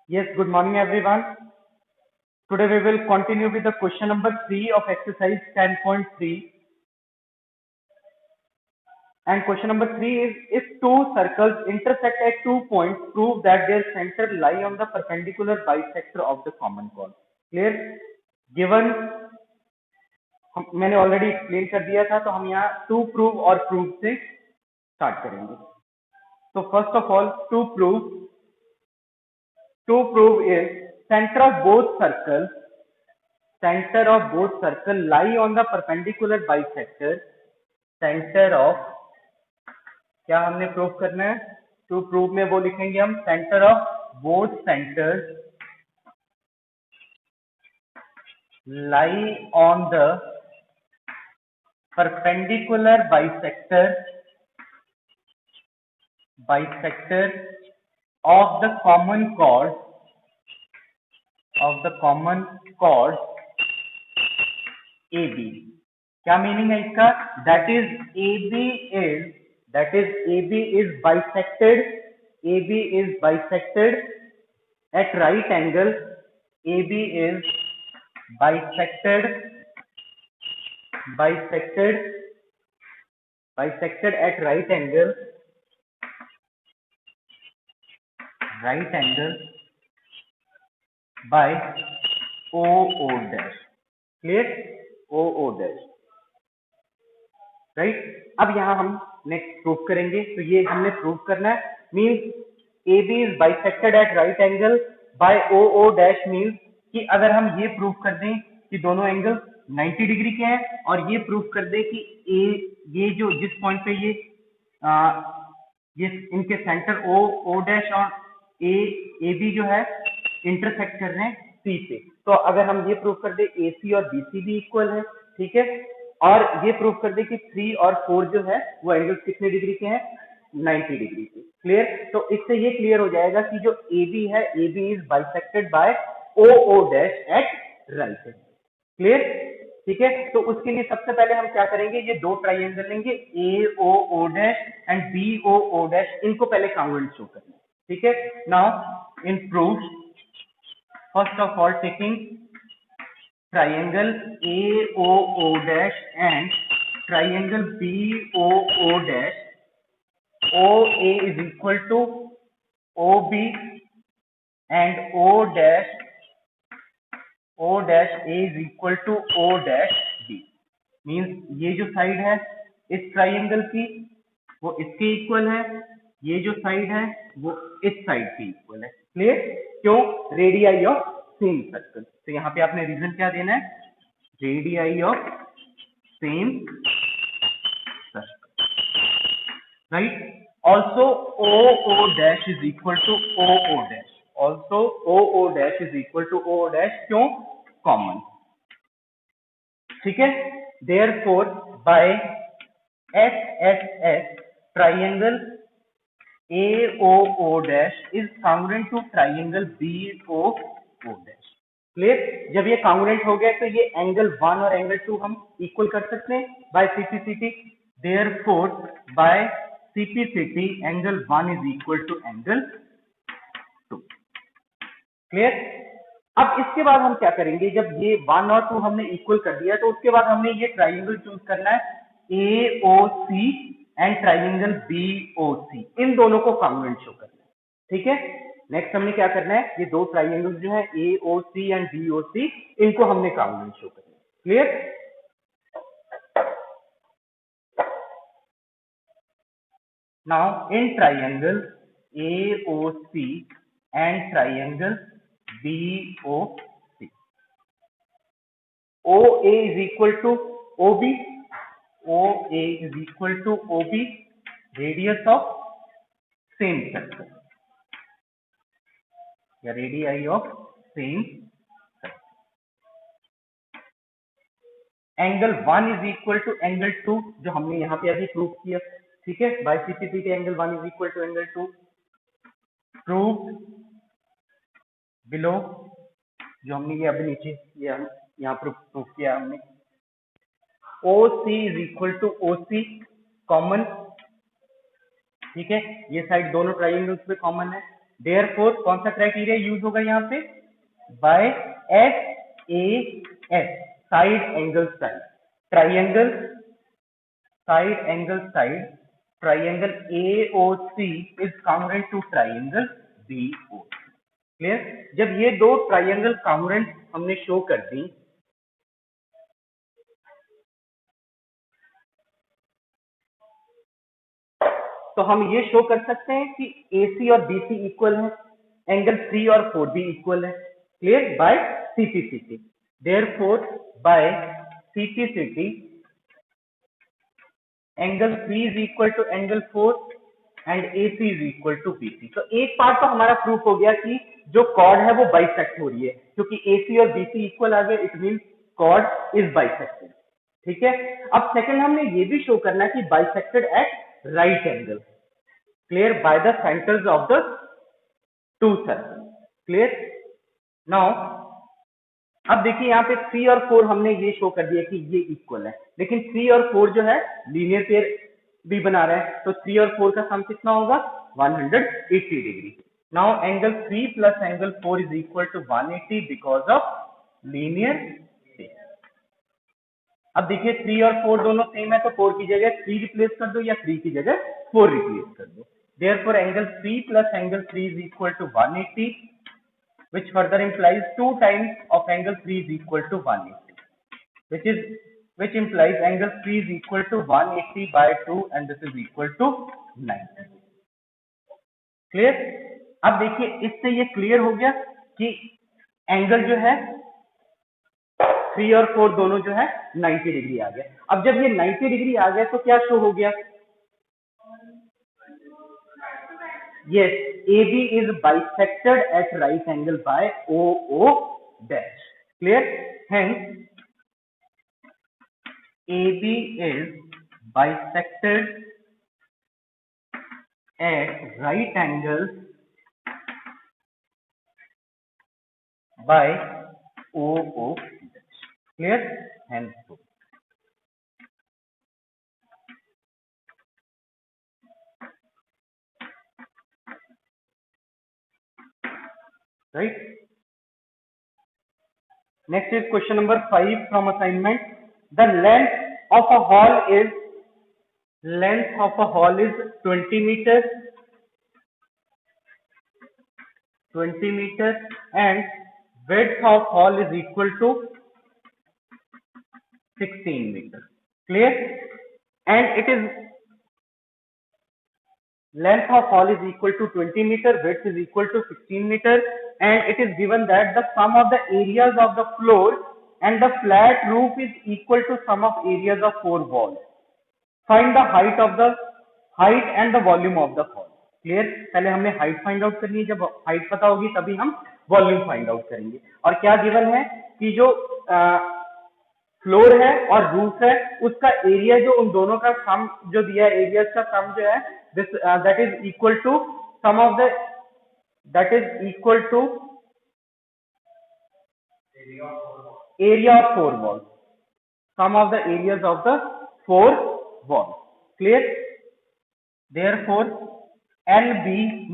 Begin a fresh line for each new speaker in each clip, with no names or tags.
Yes, good morning everyone. Today we will continue with the question number 3 of exercise 10.3. And question number 3 is, if two circles intersect at 2 points, prove that their center lie on the perpendicular bisector of the common chord. Clear? Given मैंने already explain कर दिया था, तो हम यहाँ to prove और prove से start करेंगे. तो first of all to prove is center of both circle lie on the perpendicular bisector. Center of क्या हमने प्रूव करना है? टू प्रूव में वो लिखेंगे हम, centre of both centres lie on the perpendicular bisector of the common chord AB. क्या meaning है इसका? That is AB is bisected at right angle. AB is bisected at right angle by OO dash. Clear? OO dash. Right? अब यहाँ हम next prove करेंगे. तो ये हमने प्रूव करना है. Means AB is bisected at right angle by OO dash means कि अगर हम ये प्रूव कर दें कि दोनों एंगल 90 डिग्री के हैं, और ये प्रूव कर दें कि ये जो जिस पॉइंट पे ये इनके सेंटर O डैश और AB जो है इंटरसेक्ट कर रहे हैं C से, तो अगर हम ये प्रूव कर दें AC और BC भी इक्वल है, ठीक है, और ये प्रूव कर दे कि 3 और 4 जो है वो एंगल्स कितने डिग्री के हैं? 90 डिग्री के. क्लियर? तो इससे ये क्लियर हो जाएगा कि जो AB है, AB is bisected by OO dash at right angle. Clear? ठीक है. तो उसके लिए सबसे पहले हम क्या करेंगे, ये दो ट्राइंगल लेंगे AOO dash and BOO dash, इनको पहले कांग्रुएंट शो करना. ठीक है. Now in proof, first of all taking triangle AOO dash and triangle BOO dash, OA is equal to OB and O dash A is equal to O dash B. Means ये जो side है इस triangle की वो इसके equal है, ये जो साइड है वो इस साइड की इक्वल है. क्लियर? क्यों? Radii of same circle. तो यहाँ पे आपने रीजन क्या देना है? Radii of same circle. Right? Also OO dash is equal to OO dash. Also OO dash is equal to OO dash. क्यों? कॉमन. ठीक है. Therefore by SSS triangle AOO dash is congruent to triangle BOO dash. Clear? जब ये congruent हो गया तो ये angle 1 और एंगल 2 हम इक्वल कर सकते हैं by CPCT. Therefore by CPCT angle 1 is equal to angle 2. Clear? अब इसके बाद हम क्या करेंगे, जब ये 1 और 2 हमने इक्वल कर दिया तो उसके बाद हमने ये ट्राइंगल चूज करना है AOC एंड ट्राइंगल BOC, इन दोनों को कॉन्ग्रुएंट शो करना है. ठीक है. नेक्स्ट हमने क्या करना है, ये दो ट्राइंगल्स जो है AOC एंड BOC, इनको हमने कॉन्ग्रुएंट शो करना है. Clear? Now in triangle AOC and triangle BOC, OA is equal to OB, OA is equal to OB, radius of same circle, या radii of same circle. Angle 1 is equal to angle 2, जो हमने यहाँ पे अभी prove किया. ठीक है. By CPCT angle 1 is equal to angle 2. Prove below, जो हमने ये अभी नीचे यहाँ प्रूव किया हमने. OC is equal to OC, common. ठीक है. ये साइड दोनों ट्राइंगल्स पे कॉमन है. देयरफॉर कौन सा क्राइटेरिया यूज होगा यहाँ पे, by SAS, side angle side, triangle side angle side, triangle AOC is congruent to triangle BOC। Clear? जब ये दो ट्राइंगल कॉन्ग्रुएंट हमने शो कर दी, तो हम ये शो कर सकते हैं कि AC और BC इक्वल है, एंगल 3 और 4 भी इक्वल है। Clear? By CPCT। Therefore by CPCT angle 3 is equal to angle 4 and AC is equal to BC। तो एक पार्ट तो हमारा प्रूफ हो गया कि जो कॉर्ड है वो बाइसेक्ट हो रही है, क्योंकि AC और BC इक्वल आ गया, it mean chord is bisected. ठीक है, अब सेकंड हमने ये भी शो करना है कि bisected eight right angle, clear, by the centres of the two circle. Clear? Now अब देखिए यहाँ पे 3 और 4 हमने ये शो कर दिया कि ये इक्वल है, लेकिन 3 और 4 जो है लीनियर पेयर भी बना रहा है, तो 3 और 4 का सम कितना होगा, 180 डिग्री। Now angle 3 plus angle 4 is equal to 180 because of linear pair. अब देखिए 3 और 4 दोनों सेम है, तो 4 की जगह 3 रिप्लेस कर दो या 3 की जगह 4 रिप्लेस कर दो। Therefore angle 3 plus angle 3 is equal to 180, which further implies 2 times of angle 3 is equal to 180, which implies angle 3 is equal to 180 by 2 and this is equal to 90। Clear? अब देखिए इससे ये क्लियर हो गया कि angle जो है 3 और 4 दोनों जो है 90 डिग्री आ गया। अब जब ये 90 डिग्री आ गया तो क्या शो हो गया, yes, AB is bisected at right angle by OO dash। Clear? Hence AB is bisected at right angle by OO dash। Clear? Hence right? Next is question number 5 from assignment. The length of a hall is 20 meters, 20 meters and width of hall is equal to 16 meters। Clear? And it is length of hall is equal to 20 meter, width is equal to 16 meter, and it is given that the sum of the areas of the floor and the flat roof is equal to sum of areas of 4 walls। Find the height and the volume of the hall। Clear? पहले हमने height find out करनी है, जब height पता होगी तभी हम volume find out करेंगे। और क्या गिवन है कि जो फ्लोर है और रूफ है उसका एरिया जो उन दोनों का सम जो दिया है, एरियाज का सम जो है this that is equal to sum of the that is equal to area of 4 walls, sum of the areas of the 4 walls। clear? therefore LB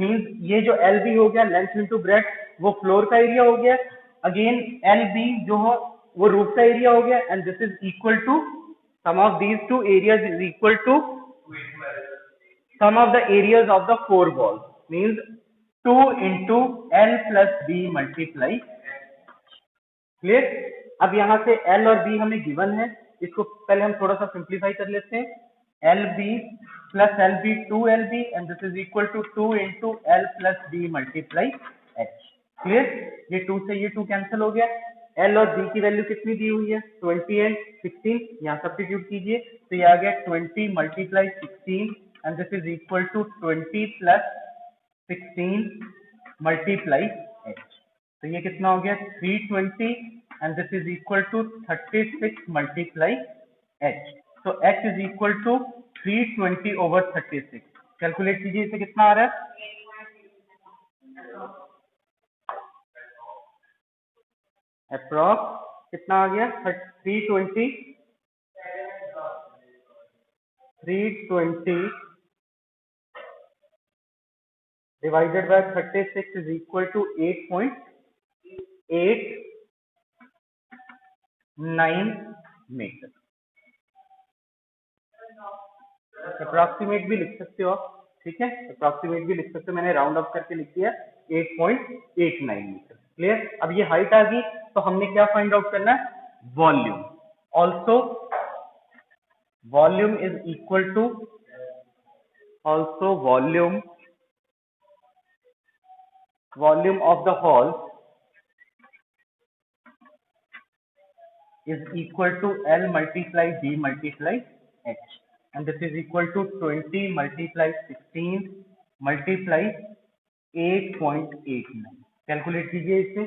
means ये जो LB हो गया लेंथ इनटू ब्रेड्थ, वो floor का area हो गया, again LB जो हो वो रूफ का एरिया हो गया, and this is equal to sum of these two areas is equal to sum of the areas of the 4 walls, means 2 into L plus B multiply। Clear? अब यहाँ से L और B हमें given है, इसको पहले हम थोड़ा सा सिंप्लीफाई कर लेते हैं। LB plus LB 2LB and this is equal to 2 into L plus B multiply H। Clear? ये 2 से ये 2 कैंसिल हो गया। L और B की वैल्यू कितनी दी हुई है, 20 एंड 16, यहाँ सब्स्टिट्यूट कीजिए तो ये आ गया 20 multiply 16 and this is equal to 20 plus 16 multiply h। तो ये कितना हो गया 320 and this is equal to 36 multiply h। तो h is equal to 320 over 36। Calculate कीजिए इसे कितना आ रहा है, अप्रॉक्स कितना आ गया 320 divided by 36 is equal to 8.89 metre. Approximate भी लिख सकते हो आप, ठीक है, अप्रोक्सीमेट भी लिख सकते हो, मैंने राउंड अप करके लिख दिया 8.89 मीटर। क्लियर। अब ये हाइट आ गई तो हमने क्या फाइंड आउट करना है, volume. Also volume is equal to, also volume of the hall is equal to L multiply D multiply H, and this is equal to 20 multiply 16 multiply 8.89। Calculate कीजिए इसे।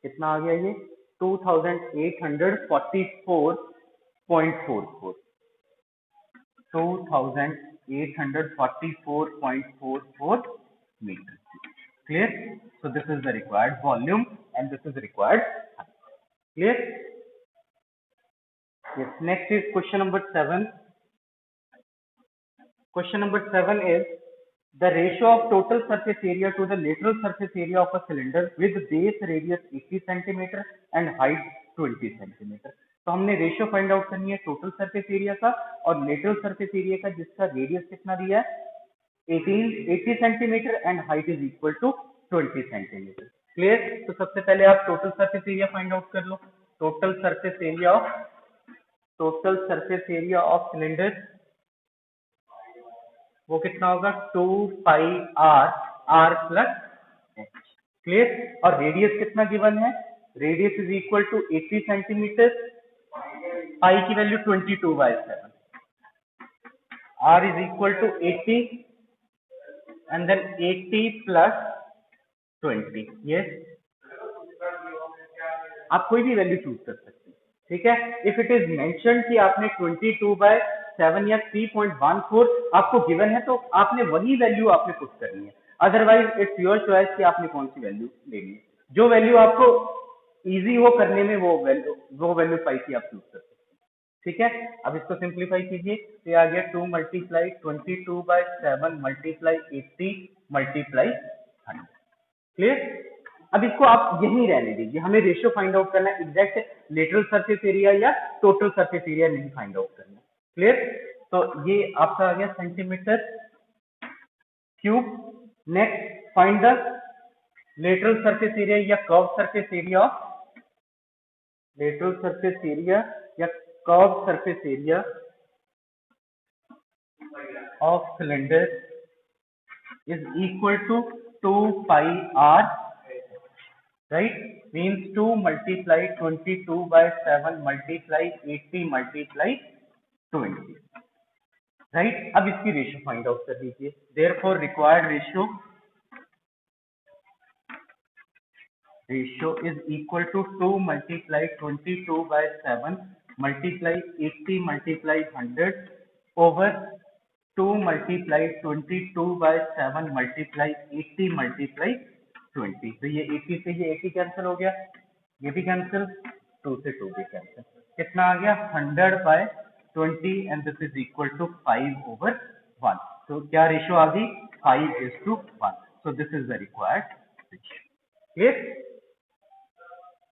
कितना आ गया ये, 2844.44, 2844.44 meter. Clear? So this is the required volume and this is required height. Clear? Yes. Next is question number 7. Question number 7 is the ratio of total surface area to the lateral surface area of a cylinder with base radius 80 cm and height 20 cm. तो हमने ratio find out करनी है total surface area का और lateral surface area का, जिसका radius कितना दिया है 80 centimetre and height is equal to 20 centimetre. Clear. तो सबसे पहले आप total surface area find out कर लो। Total surface area of cylinder वो कितना होगा, 2 pi r plus h। Clear. और रेडियस कितना गिवन है, radius is equal to 80 centimetre, pi की value 22/7, r is equal to 80 and then 80 plus 20। ये आप कोई भी वैल्यू चूज कर सकते हैं, ठीक है। इफ इट इज मेंशन्ड कि आपने 22/7 या 3.14 आपको गिवन है तो आपने वही वैल्यू आपने पुट करनी है, अदरवाइज इट्स योर चॉइस कि आपने कौन सी वैल्यू लेनी है। जो वैल्यू आपको इजी हो करने में वो वैल्यू पाई की आप चूज कर सकते हैं, ठीक है। अब इसको सिंप्लीफाई कीजिए तो आ गया 2 मल्टीप्लाई 22/7 मल्टीप्लाई 80 मल्टीप्लाई 100। क्लियर। अब इसको आप यहीं रहने दीजिए, हमें रेशियो फाइंड आउट करना है, एग्जैक्ट लेटरल सरफेस एरिया या टोटल सरफेस एरिया नहीं फाइंड आउट करना। क्लियर। तो ये आपका आ गया centimetre cube. Next find the lateral surface area या curve surface area of, lateral surface area या curve surface area of cylinder is equal to 2 pi r, right, means 2 multiply 22/7 multiply 80 multiply 20, right। अब इसकी ratio find out कर लीजिए। therefore required ratio is equal to 2 multiply 22/7 multiply 80 multiply 100 over 2 multiply 22/7 multiply 80 multiply 20। तो ये 80 से ये 80 cancel हो गया, ये भी कैंसिल, 2 से 2 भी कैंसिल, कितना आ गया 100/20 and this is equal to 5/1। तो क्या रेशियो आ गई, 5:1। So this is the required ratio. Clear.